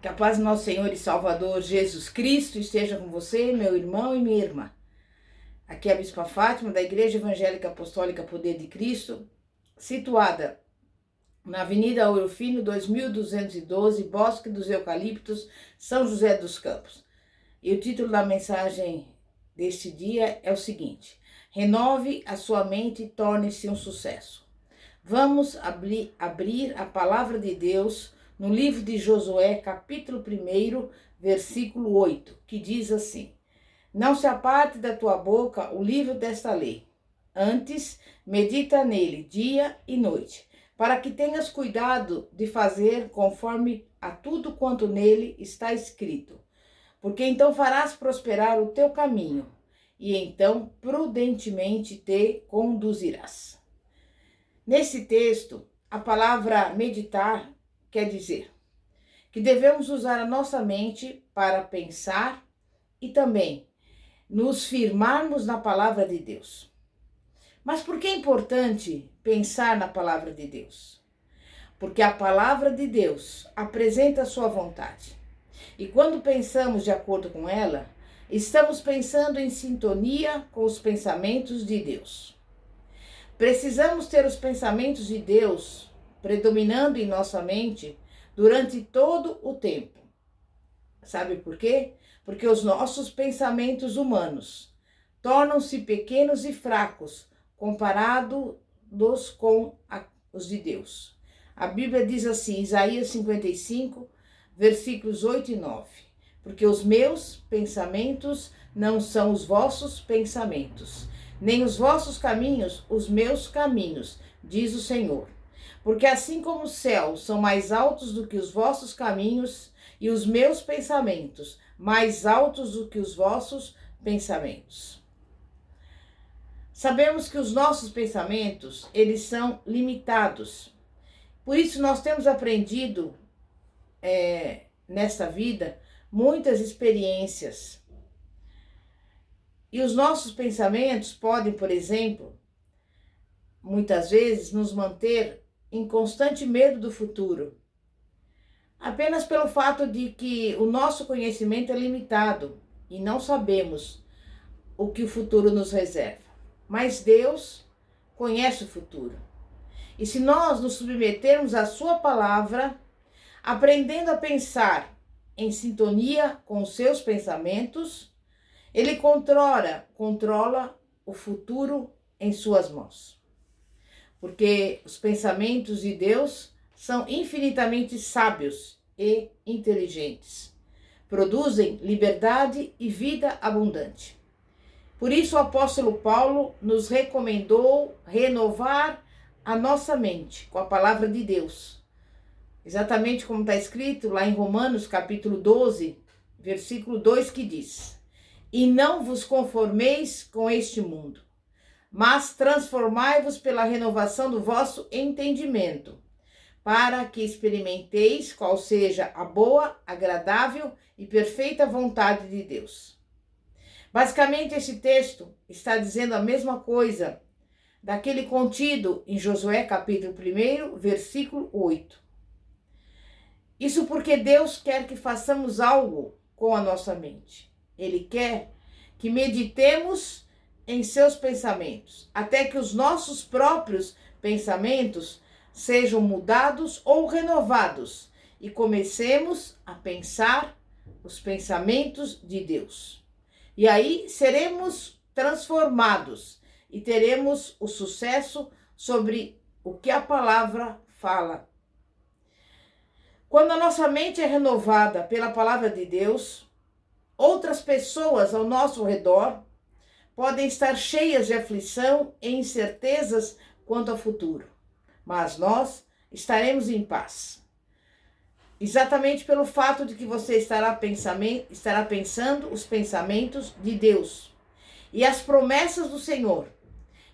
Que a paz do nosso Senhor e Salvador Jesus Cristo esteja com você, meu irmão e minha irmã. Aqui é a Bispa Fátima, da Igreja Evangélica Apostólica Poder de Cristo, situada na Avenida Ouro Fino, 2212, Bosque dos Eucaliptos, São José dos Campos. E o título da mensagem deste dia é o seguinte: renove a sua mente e torne-se um sucesso. Vamos abrir a palavra de Deus no livro de Josué, capítulo 1, versículo 8, que diz assim: não se aparte da tua boca o livro desta lei, antes medita nele dia e noite, para que tenhas cuidado de fazer conforme a tudo quanto nele está escrito, porque então farás prosperar o teu caminho, e então prudentemente te conduzirás. Nesse texto, a palavra meditar quer dizer que devemos usar a nossa mente para pensar e também nos firmarmos na palavra de Deus. Mas por que é importante pensar na palavra de Deus? Porque a palavra de Deus apresenta a sua vontade. E quando pensamos de acordo com ela, estamos pensando em sintonia com os pensamentos de Deus. Precisamos ter os pensamentos de Deus predominando em nossa mente durante todo o tempo. Sabe por quê? Porque os nossos pensamentos humanos tornam-se pequenos e fracos comparados com os de Deus. A Bíblia diz assim, Isaías 55, versículos 8 e 9. Porque os meus pensamentos não são os vossos pensamentos, nem os vossos caminhos os meus caminhos, diz o Senhor. Porque assim como os céus são mais altos do que os vossos caminhos, e os meus pensamentos mais altos do que os vossos pensamentos. Sabemos que os nossos pensamentos, eles são limitados. Por isso nós temos aprendido nesta vida muitas experiências. E os nossos pensamentos podem, por exemplo, muitas vezes nos manter em constante medo do futuro, apenas pelo fato de que o nosso conhecimento é limitado e não sabemos o que o futuro nos reserva. Mas Deus conhece o futuro. E se nós nos submetermos à sua palavra, aprendendo a pensar em sintonia com os seus pensamentos, Ele controla o futuro em suas mãos. Porque os pensamentos de Deus são infinitamente sábios e inteligentes. Produzem liberdade e vida abundante. Por isso o apóstolo Paulo nos recomendou renovar a nossa mente com a palavra de Deus. Exatamente como está escrito lá em Romanos capítulo 12, versículo 2, que diz: e não vos conformeis com este mundo, mas transformai-vos pela renovação do vosso entendimento, para que experimenteis qual seja a boa, agradável e perfeita vontade de Deus. Basicamente, esse texto está dizendo a mesma coisa daquele contido em Josué capítulo 1, versículo 8. Isso porque Deus quer que façamos algo com a nossa mente. Ele quer que meditemos em seus pensamentos, até que os nossos próprios pensamentos sejam mudados ou renovados e comecemos a pensar os pensamentos de Deus. E aí seremos transformados e teremos o sucesso sobre o que a palavra fala. Quando a nossa mente é renovada pela palavra de Deus, outras pessoas ao nosso redor podem estar cheias de aflição e incertezas quanto ao futuro, mas nós estaremos em paz. Exatamente pelo fato de que você estará pensando os pensamentos de Deus. E as promessas do Senhor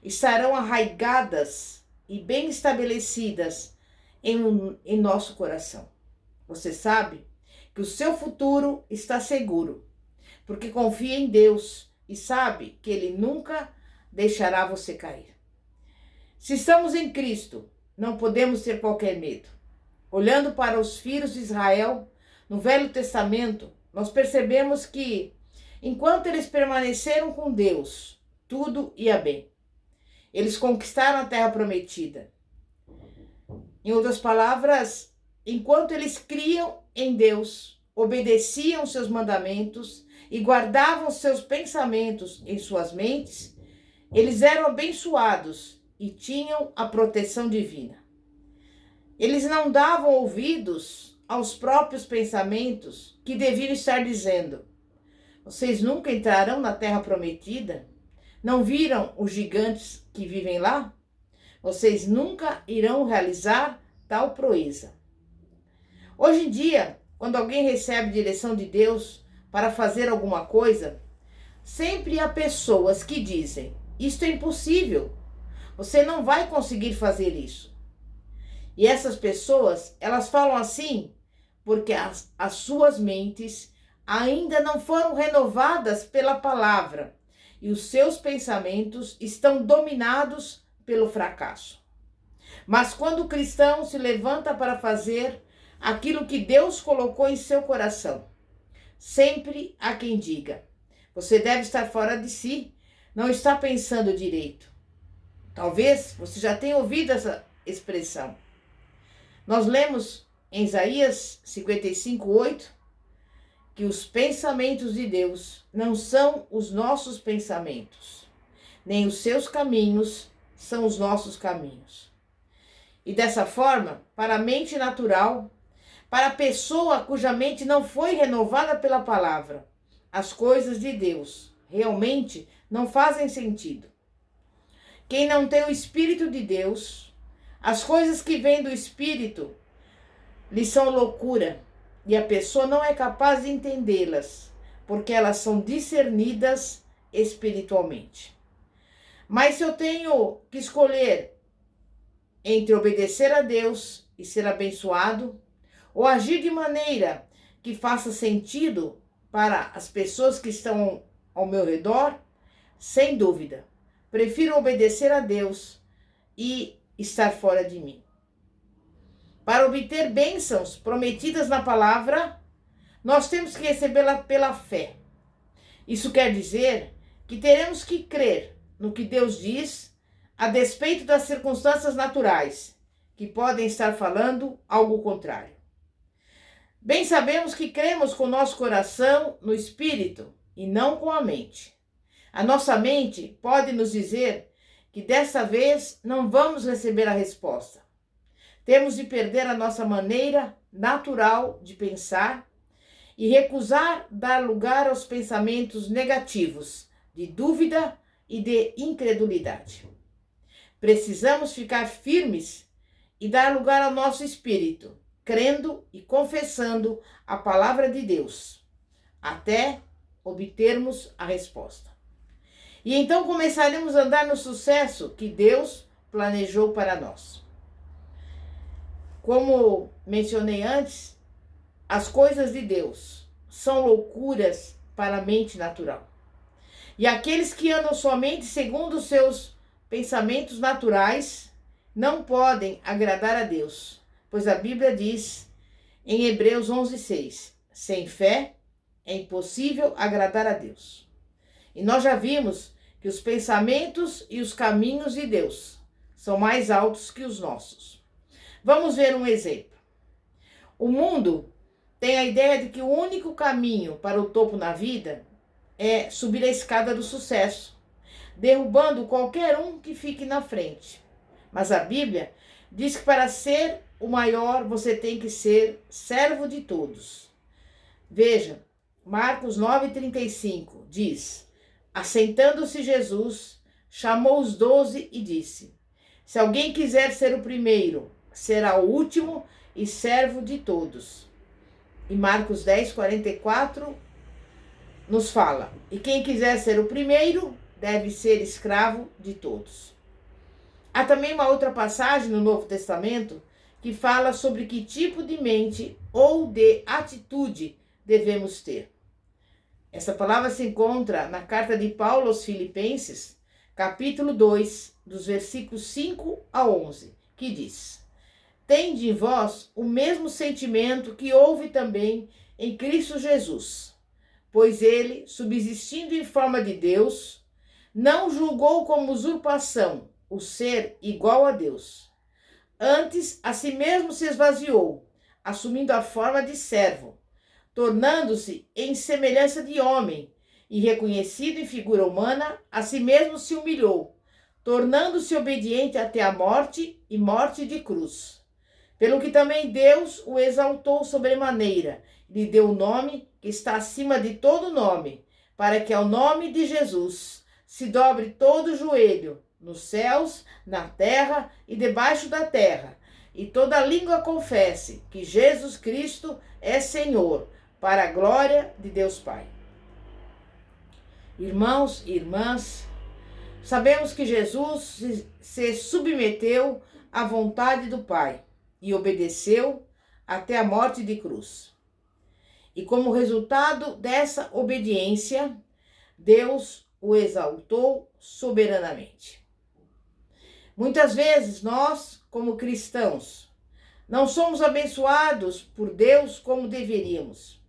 estarão arraigadas e bem estabelecidas em nosso coração. Você sabe que o seu futuro está seguro, porque confia em Deus e sabe que Ele nunca deixará você cair. Se estamos em Cristo, não podemos ter qualquer medo. Olhando para os filhos de Israel, no Velho Testamento, nós percebemos que, enquanto eles permaneceram com Deus, tudo ia bem. Eles conquistaram a terra prometida. Em outras palavras, enquanto eles criam em Deus, obedeciam seus mandamentos e guardavam seus pensamentos em suas mentes, eles eram abençoados e tinham a proteção divina. Eles não davam ouvidos aos próprios pensamentos que deviam estar dizendo: vocês nunca entrarão na terra prometida? Não viram os gigantes que vivem lá? Vocês nunca irão realizar tal proeza. Hoje em dia, quando alguém recebe direção de Deus para fazer alguma coisa, sempre há pessoas que dizem: isto é impossível, você não vai conseguir fazer isso. E essas pessoas, elas falam assim porque as suas mentes ainda não foram renovadas pela palavra e os seus pensamentos estão dominados pelo fracasso. Mas quando o cristão se levanta para fazer aquilo que Deus colocou em seu coração, sempre há quem diga: você deve estar fora de si, não está pensando direito. Talvez você já tenha ouvido essa expressão. Nós lemos em Isaías 55:8 que os pensamentos de Deus não são os nossos pensamentos, nem os seus caminhos são os nossos caminhos. E dessa forma, para a mente natural, para a pessoa cuja mente não foi renovada pela palavra, as coisas de Deus realmente não fazem sentido. Quem não tem o Espírito de Deus, as coisas que vêm do Espírito lhe são loucura e a pessoa não é capaz de entendê-las, porque elas são discernidas espiritualmente. Mas se eu tenho que escolher entre obedecer a Deus e ser abençoado, ou agir de maneira que faça sentido para as pessoas que estão ao meu redor, sem dúvida, prefiro obedecer a Deus e estar fora de mim. Para obter bênçãos prometidas na palavra, nós temos que recebê-la pela fé. Isso quer dizer que teremos que crer no que Deus diz, a despeito das circunstâncias naturais, que podem estar falando algo contrário. Bem sabemos que cremos com o nosso coração no Espírito e não com a mente. A nossa mente pode nos dizer que dessa vez não vamos receber a resposta. Temos de perder a nossa maneira natural de pensar e recusar dar lugar aos pensamentos negativos, de dúvida e de incredulidade. Precisamos ficar firmes e dar lugar ao nosso espírito, crendo e confessando a palavra de Deus, até obtermos a resposta. E então começaremos a andar no sucesso que Deus planejou para nós. Como mencionei antes, as coisas de Deus são loucuras para a mente natural. E aqueles que andam somente segundo os seus pensamentos naturais não podem agradar a Deus, pois a Bíblia diz em Hebreus 11:6, sem fé é impossível agradar a Deus. E nós já vimos que os pensamentos e os caminhos de Deus são mais altos que os nossos. Vamos ver um exemplo. O mundo tem a ideia de que o único caminho para o topo na vida é subir a escada do sucesso, derrubando qualquer um que fique na frente. Mas a Bíblia diz que para ser o maior você tem que ser servo de todos. Veja, Marcos 9:35 diz: assentando-se Jesus, chamou os 12 e disse: se alguém quiser ser o primeiro, será o último e servo de todos. E Marcos 10:44 nos fala: e quem quiser ser o primeiro, deve ser escravo de todos. Há também uma outra passagem no Novo Testamento que fala sobre que tipo de mente ou de atitude devemos ter. Essa palavra se encontra na carta de Paulo aos Filipenses, capítulo 2, dos versículos 5 a 11, que diz: tende em vós o mesmo sentimento que houve também em Cristo Jesus, pois ele, subsistindo em forma de Deus, não julgou como usurpação o ser igual a Deus. Antes, a si mesmo se esvaziou, assumindo a forma de servo, tornando-se em semelhança de homem, e reconhecido em figura humana, a si mesmo se humilhou, tornando-se obediente até a morte e morte de cruz. Pelo que também Deus o exaltou sobremaneira, lhe deu o nome que está acima de todo nome, para que ao nome de Jesus se dobre todo o joelho, nos céus, na terra e debaixo da terra, e toda língua confesse que Jesus Cristo é Senhor, para a glória de Deus Pai. Irmãos e irmãs, sabemos que Jesus se submeteu à vontade do Pai e obedeceu até a morte de cruz. E como resultado dessa obediência, Deus o exaltou soberanamente. Muitas vezes nós, como cristãos, não somos abençoados por Deus como deveríamos.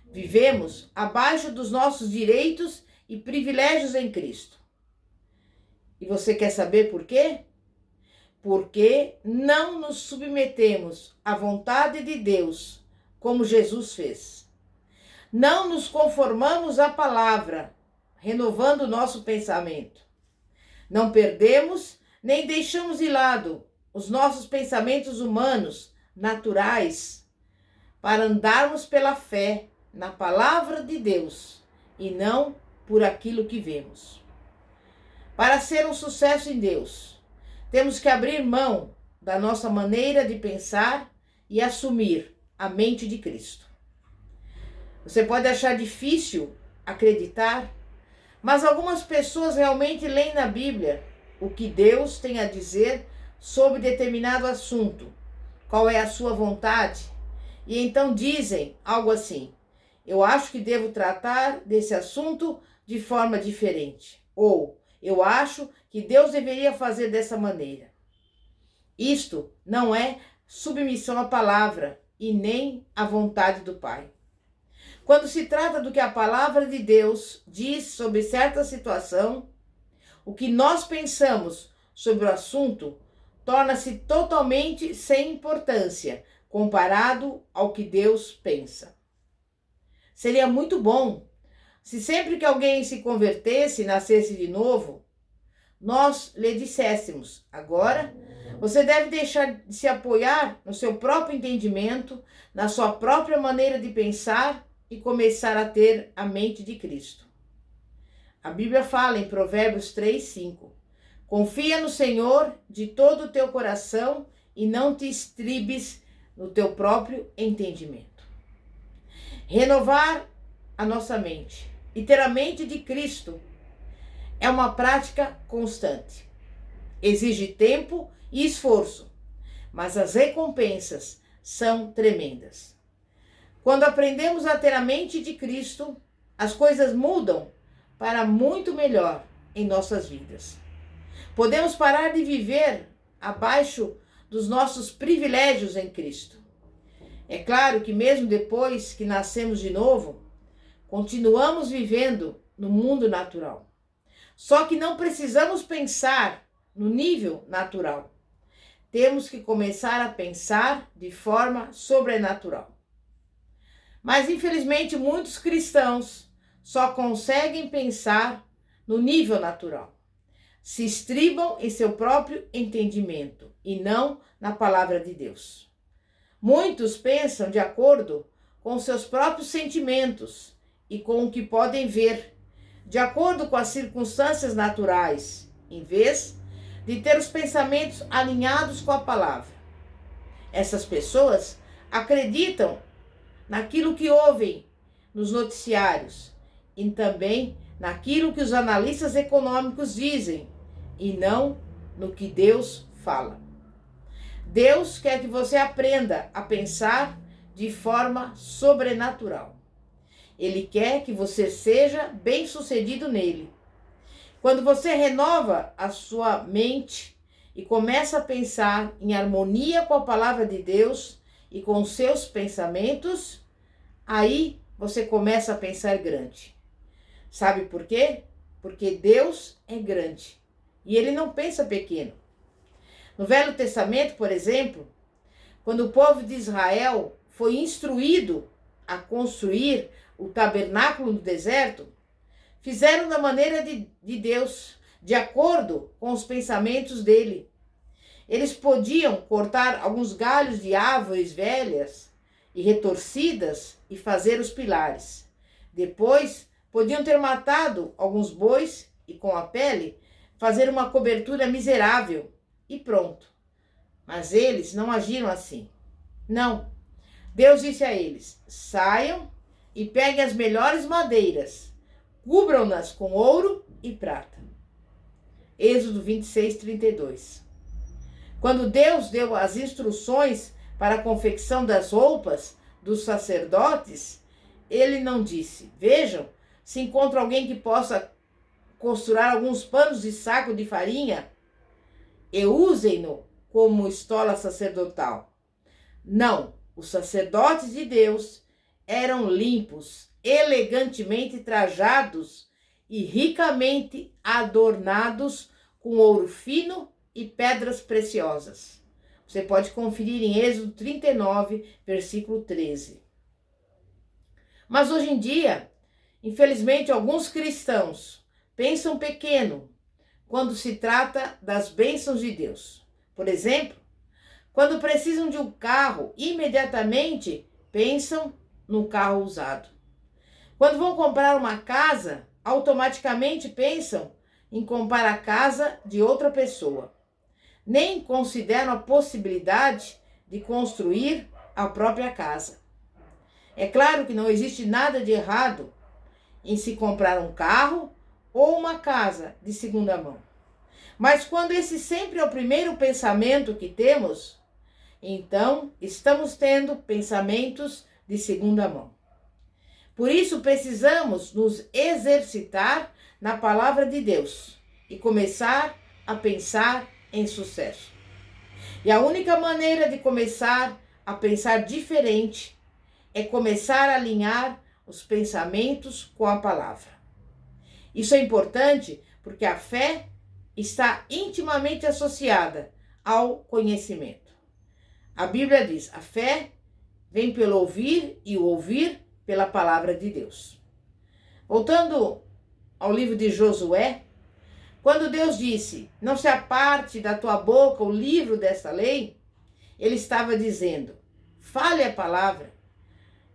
Vivemos abaixo dos nossos direitos e privilégios em Cristo. E você quer saber por quê? Porque não nos submetemos à vontade de Deus, como Jesus fez. Não nos conformamos à palavra, renovando o nosso pensamento. Não perdemos nem deixamos de lado os nossos pensamentos humanos, naturais, para andarmos pela fé na palavra de Deus e não por aquilo que vemos. Para ser um sucesso em Deus, temos que abrir mão da nossa maneira de pensar e assumir a mente de Cristo. Você pode achar difícil acreditar, mas algumas pessoas realmente leem na Bíblia o que Deus tem a dizer sobre determinado assunto, qual é a sua vontade, e então dizem algo assim: eu acho que devo tratar desse assunto de forma diferente, ou eu acho que Deus deveria fazer dessa maneira. Isto não é submissão à palavra e nem à vontade do Pai. Quando se trata do que a palavra de Deus diz sobre certa situação, o que nós pensamos sobre o assunto torna-se totalmente sem importância comparado ao que Deus pensa. Seria muito bom se sempre que alguém se convertesse e nascesse de novo, nós lhe disséssemos: agora você deve deixar de se apoiar no seu próprio entendimento, na sua própria maneira de pensar e começar a ter a mente de Cristo. A Bíblia fala em Provérbios 3:5. Confia no Senhor de todo o teu coração e não te estribes no teu próprio entendimento. Renovar a nossa mente e ter a mente de Cristo é uma prática constante. Exige tempo e esforço, mas as recompensas são tremendas. Quando aprendemos a ter a mente de Cristo, as coisas mudam para muito melhor em nossas vidas. Podemos parar de viver abaixo dos nossos privilégios em Cristo. É claro que mesmo depois que nascemos de novo, continuamos vivendo no mundo natural. Só que não precisamos pensar no nível natural. Temos que começar a pensar de forma sobrenatural. Mas infelizmente muitos cristãos só conseguem pensar no nível natural. Se estribam em seu próprio entendimento e não na palavra de Deus. Muitos pensam de acordo com seus próprios sentimentos e com o que podem ver, de acordo com as circunstâncias naturais, em vez de ter os pensamentos alinhados com a palavra. Essas pessoas acreditam naquilo que ouvem nos noticiários e também naquilo que os analistas econômicos dizem e não no que Deus fala. Deus quer que você aprenda a pensar de forma sobrenatural. Ele quer que você seja bem-sucedido nele. Quando você renova a sua mente e começa a pensar em harmonia com a palavra de Deus e com os seus pensamentos, aí você começa a pensar grande. Sabe por quê? Porque Deus é grande e Ele não pensa pequeno. No Velho Testamento, por exemplo, quando o povo de Israel foi instruído a construir o tabernáculo no deserto, fizeram da maneira de Deus, de acordo com os pensamentos dele. Eles podiam cortar alguns galhos de árvores velhas e retorcidas e fazer os pilares. Depois, podiam ter matado alguns bois e, com a pele, fazer uma cobertura miserável e pronto. Mas eles não agiram assim. Não. Deus disse a eles: saiam e peguem as melhores madeiras, cubram-nas com ouro e prata. Êxodo 26, 32. Quando Deus deu as instruções para a confecção das roupas dos sacerdotes, Ele não disse: vejam, se encontra alguém que possa costurar alguns panos de saco de farinha e usem-no como estola sacerdotal. Não, os sacerdotes de Deus eram limpos, elegantemente trajados e ricamente adornados com ouro fino e pedras preciosas. Você pode conferir em Êxodo 39, versículo 13. Mas hoje em dia, infelizmente, alguns cristãos pensam pequeno quando se trata das bênçãos de Deus. Por exemplo, quando precisam de um carro, imediatamente pensam no carro usado. Quando vão comprar uma casa, automaticamente pensam em comprar a casa de outra pessoa. Nem consideram a possibilidade de construir a própria casa. É claro que não existe nada de errado em se comprar um carro ou uma casa de segunda mão. Mas quando esse sempre é o primeiro pensamento que temos, então estamos tendo pensamentos de segunda mão. Por isso precisamos nos exercitar na palavra de Deus e começar a pensar em sucesso. E a única maneira de começar a pensar diferente é começar a alinhar os pensamentos com a palavra. Isso é importante porque a fé está intimamente associada ao conhecimento. A Bíblia diz: a fé vem pelo ouvir e o ouvir pela palavra de Deus. Voltando ao livro de Josué, quando Deus disse: não se aparte da tua boca o livro desta lei, Ele estava dizendo: fale a palavra.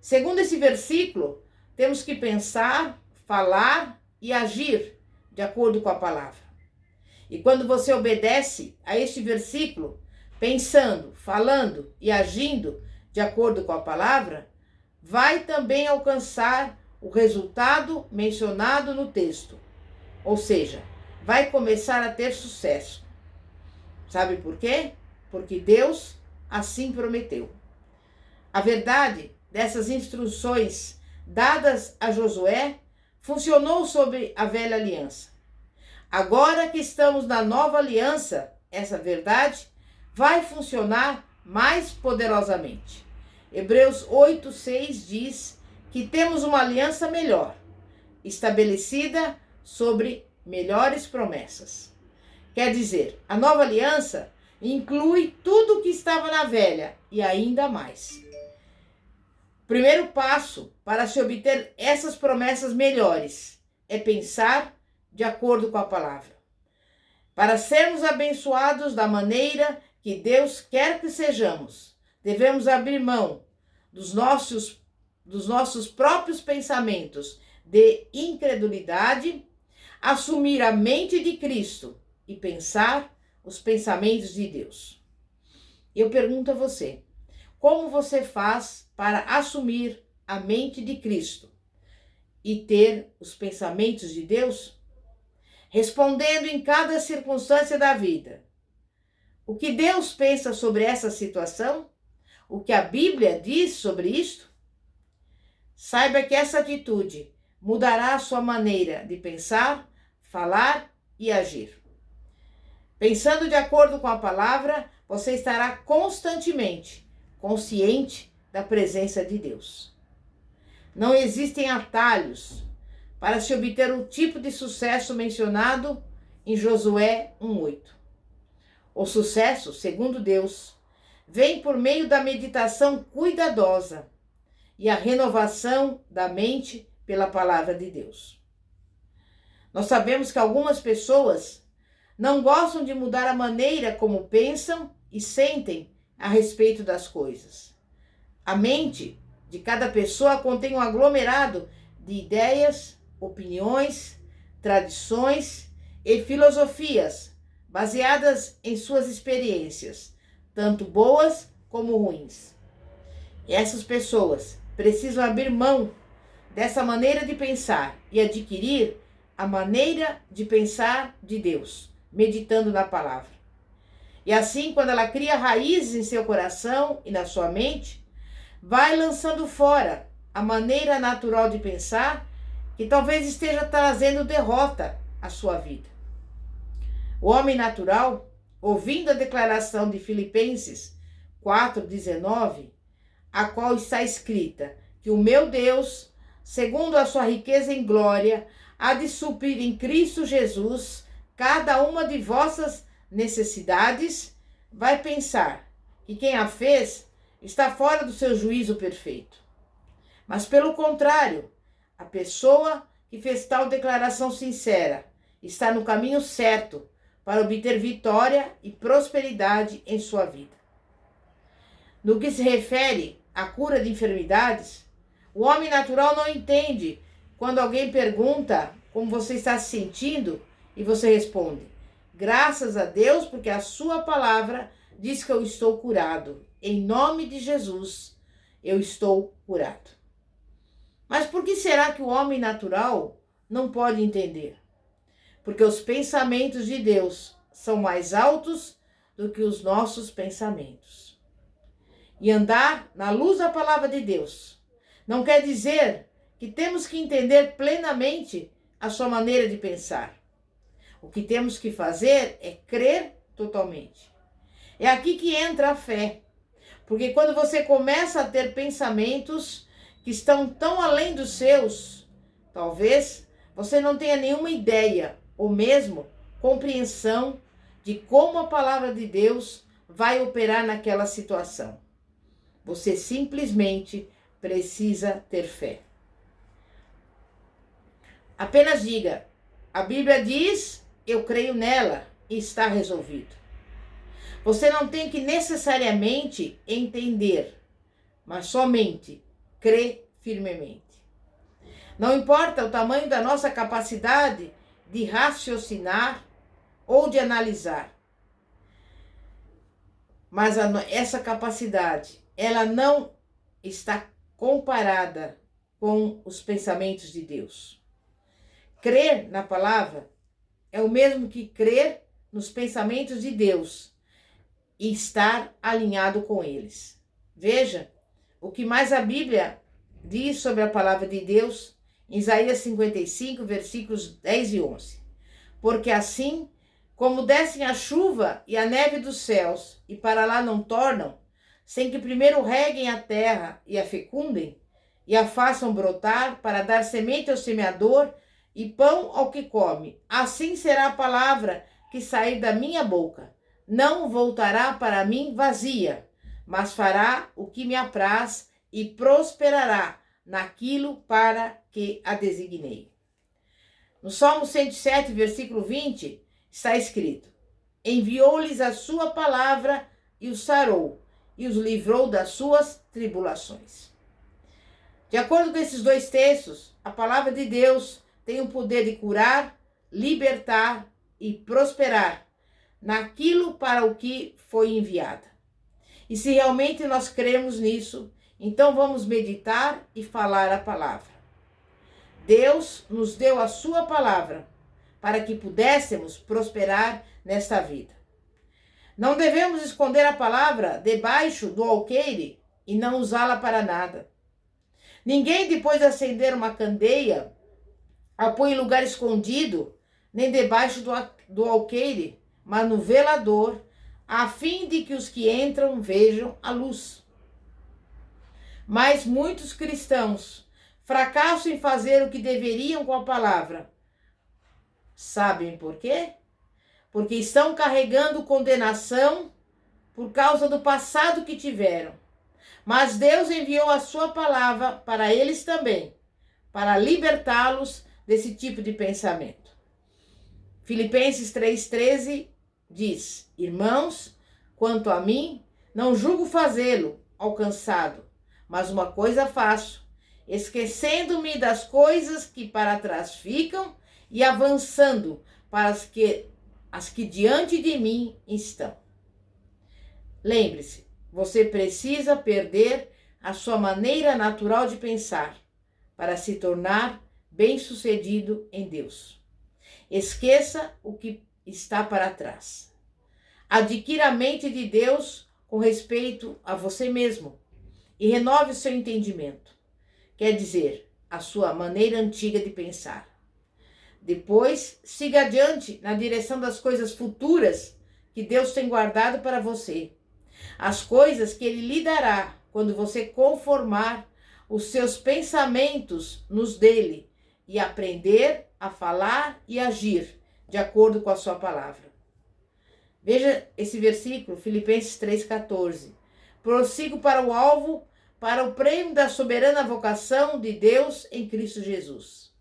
Segundo esse versículo, temos que pensar, falar e agir de acordo com a palavra. E quando você obedece a este versículo, pensando, falando e agindo de acordo com a palavra, vai também alcançar o resultado mencionado no texto. Ou seja, vai começar a ter sucesso. Sabe por quê? Porque Deus assim prometeu. A verdade dessas instruções dadas a Josué funcionou sobre a velha aliança. Agora que estamos na nova aliança, essa verdade vai funcionar mais poderosamente. Hebreus 8:6 diz que temos uma aliança melhor, estabelecida sobre melhores promessas. Quer dizer, a nova aliança inclui tudo o que estava na velha e ainda mais. O primeiro passo para se obter essas promessas melhores é pensar de acordo com a palavra. Para sermos abençoados da maneira que Deus quer que sejamos, devemos abrir mão dos nossos próprios pensamentos de incredulidade, assumir a mente de Cristo e pensar os pensamentos de Deus. Eu pergunto a você, como você faz para assumir a mente de Cristo e ter os pensamentos de Deus? Respondendo em cada circunstância da vida. O que Deus pensa sobre essa situação? O que a Bíblia diz sobre isto? Saiba que essa atitude mudará a sua maneira de pensar, falar e agir. Pensando de acordo com a palavra, você estará constantemente consciente da presença de Deus. Não existem atalhos para se obter o tipo de sucesso mencionado em Josué 1:8. O sucesso, segundo Deus, vem por meio da meditação cuidadosa e a renovação da mente pela palavra de Deus. Nós sabemos que algumas pessoas não gostam de mudar a maneira como pensam e sentem a respeito das coisas. A mente de cada pessoa contém um aglomerado de ideias, opiniões, tradições e filosofias baseadas em suas experiências, tanto boas como ruins. Essas pessoas precisam abrir mão dessa maneira de pensar e adquirir a maneira de pensar de Deus, meditando na palavra. E assim, quando ela cria raízes em seu coração e na sua mente, vai lançando fora a maneira natural de pensar que talvez esteja trazendo derrota à sua vida. O homem natural, ouvindo a declaração de Filipenses 4:19, a qual está escrita que o meu Deus, segundo a sua riqueza em glória, há de suprir em Cristo Jesus cada uma de vossas necessidades, vai pensar que quem a fez está fora do seu juízo perfeito. Mas pelo contrário, a pessoa que fez tal declaração sincera está no caminho certo para obter vitória e prosperidade em sua vida. No que se refere à cura de enfermidades, o homem natural não entende quando alguém pergunta como você está se sentindo e você responde: graças a Deus, porque a sua palavra diz que eu estou curado. Em nome de Jesus, eu estou curado. Mas por que será que o homem natural não pode entender? Porque os pensamentos de Deus são mais altos do que os nossos pensamentos. E andar na luz da palavra de Deus não quer dizer que temos que entender plenamente a sua maneira de pensar. O que temos que fazer é crer totalmente. É aqui que entra a fé. Porque quando você começa a ter pensamentos que estão tão além dos seus, talvez você não tenha nenhuma ideia ou mesmo compreensão de como a palavra de Deus vai operar naquela situação. Você simplesmente precisa ter fé. Apenas diga: a Bíblia diz, eu creio nela e está resolvido. Você não tem que necessariamente entender, mas somente crer firmemente. Não importa o tamanho da nossa capacidade de raciocinar ou de analisar, mas essa capacidade, ela não está comparada com os pensamentos de Deus. Crer na palavra é o mesmo que crer nos pensamentos de Deus e estar alinhado com eles. Veja o que mais a Bíblia diz sobre a palavra de Deus em Isaías 55, versículos 10 e 11. Porque assim como descem a chuva e a neve dos céus e para lá não tornam, sem que primeiro reguem a terra e a fecundem, e a façam brotar para dar semente ao semeador e pão ao que come, assim será a palavra que sair da minha boca. Não voltará para mim vazia, mas fará o que me apraz e prosperará naquilo para que a designei. No Salmo 107, versículo 20, está escrito: enviou-lhes a sua palavra e os sarou, e os livrou das suas tribulações. De acordo com esses dois textos, a palavra de Deus tem o poder de curar, libertar e prosperar naquilo para o que foi enviada. E se realmente nós cremos nisso, então vamos meditar e falar a palavra. Deus nos deu a sua palavra para que pudéssemos prosperar nesta vida. Não devemos esconder a palavra debaixo do alqueire e não usá-la para nada. Ninguém, depois de acender uma candeia, a põe em lugar escondido, nem debaixo do alqueire, mas no velador, a fim de que os que entram vejam a luz. Mas muitos cristãos fracassam em fazer o que deveriam com a palavra. Sabem por quê? Porque estão carregando condenação por causa do passado que tiveram. Mas Deus enviou a sua palavra para eles também, para libertá-los desse tipo de pensamento. Filipenses 3,13 diz: Irmãos, quanto a mim, não julgo fazê-lo alcançado, mas uma coisa faço, esquecendo-me das coisas que para trás ficam e avançando para as que diante de mim estão. Lembre-se, você precisa perder a sua maneira natural de pensar para se tornar bem-sucedido em Deus. Esqueça o que está para trás. Adquira a mente de Deus com respeito a você mesmo e renove o seu entendimento. Quer dizer, a sua maneira antiga de pensar. Depois, siga adiante na direção das coisas futuras que Deus tem guardado para você. As coisas que Ele lhe dará quando você conformar os seus pensamentos nos dele e aprender a falar e agir de acordo com a sua palavra. Veja esse versículo, Filipenses 3,14. Prossigo para o alvo, para o prêmio da soberana vocação de Deus em Cristo Jesus.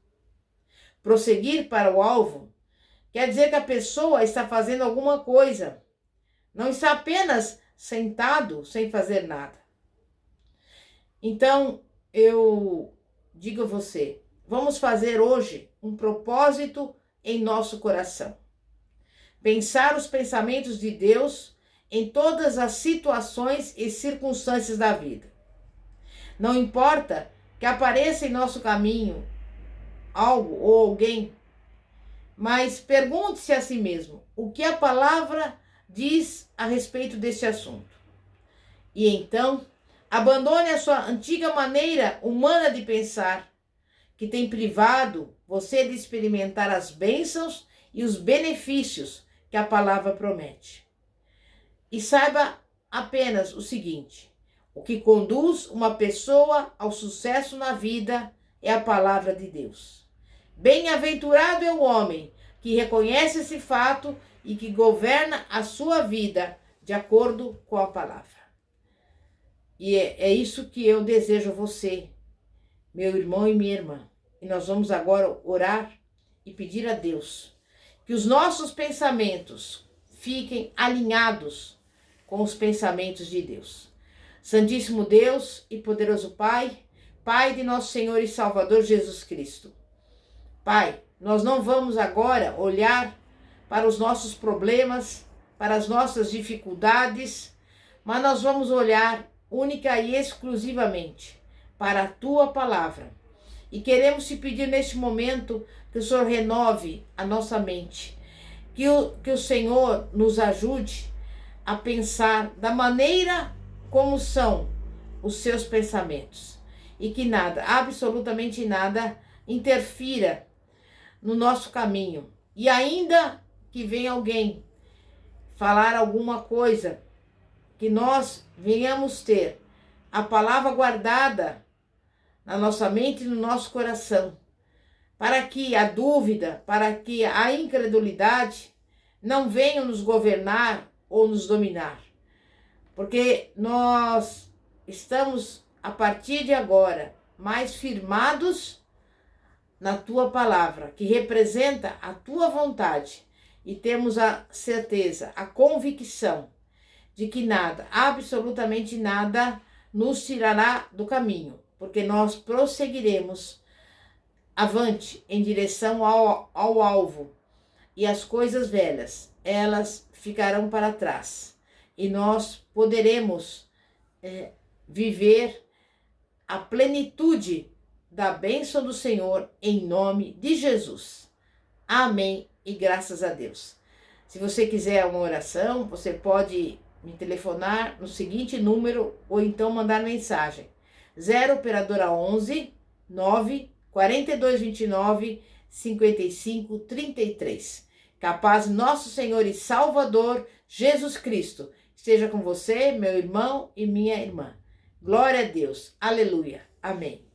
Prosseguir para o alvo quer dizer que a pessoa está fazendo alguma coisa. Não está apenas sentado sem fazer nada. Então, eu digo a você, vamos fazer hoje um propósito em nosso coração. Pensar os pensamentos de Deus em todas as situações e circunstâncias da vida. Não importa que apareça em nosso caminho algo ou alguém, mas pergunte-se a si mesmo o que a palavra diz a respeito desse assunto. E então, abandone a sua antiga maneira humana de pensar, que tem privado você de experimentar as bênçãos e os benefícios que a palavra promete. E saiba apenas o seguinte: o que conduz uma pessoa ao sucesso na vida é a palavra de Deus. Bem-aventurado é o homem que reconhece esse fato e que governa a sua vida de acordo com a palavra. E é isso que eu desejo a você, meu irmão e minha irmã. E nós vamos agora orar e pedir a Deus que os nossos pensamentos fiquem alinhados com os pensamentos de Deus. Santíssimo Deus e poderoso Pai, Pai de nosso Senhor e Salvador Jesus Cristo. Pai, nós não vamos agora olhar para os nossos problemas, para as nossas dificuldades, mas nós vamos olhar única e exclusivamente para a Tua palavra. E queremos te pedir neste momento que o Senhor renove a nossa mente, que o Senhor nos ajude a pensar da maneira como são os seus pensamentos e que nada, absolutamente nada, interfira no nosso caminho. E ainda que venha alguém falar alguma coisa, que nós venhamos ter a palavra guardada na nossa mente e no nosso coração, para que a dúvida, para que a incredulidade não venham nos governar ou nos dominar. Porque nós estamos, a partir de agora, mais firmados na Tua palavra, que representa a Tua vontade, e temos a certeza, a convicção de que nada, absolutamente nada, nos tirará do caminho, porque nós prosseguiremos avante em direção ao alvo, e as coisas velhas, elas ficarão para trás, e nós poderemos viver a plenitude da bênção do Senhor em nome de Jesus. Amém e graças a Deus. Se você quiser uma oração, você pode me telefonar no seguinte número ou então mandar mensagem: 0 operadora 11 9 4229 5533. Que a paz de nosso Senhor e Salvador, Jesus Cristo, esteja com você, meu irmão e minha irmã. Glória a Deus. Aleluia. Amém.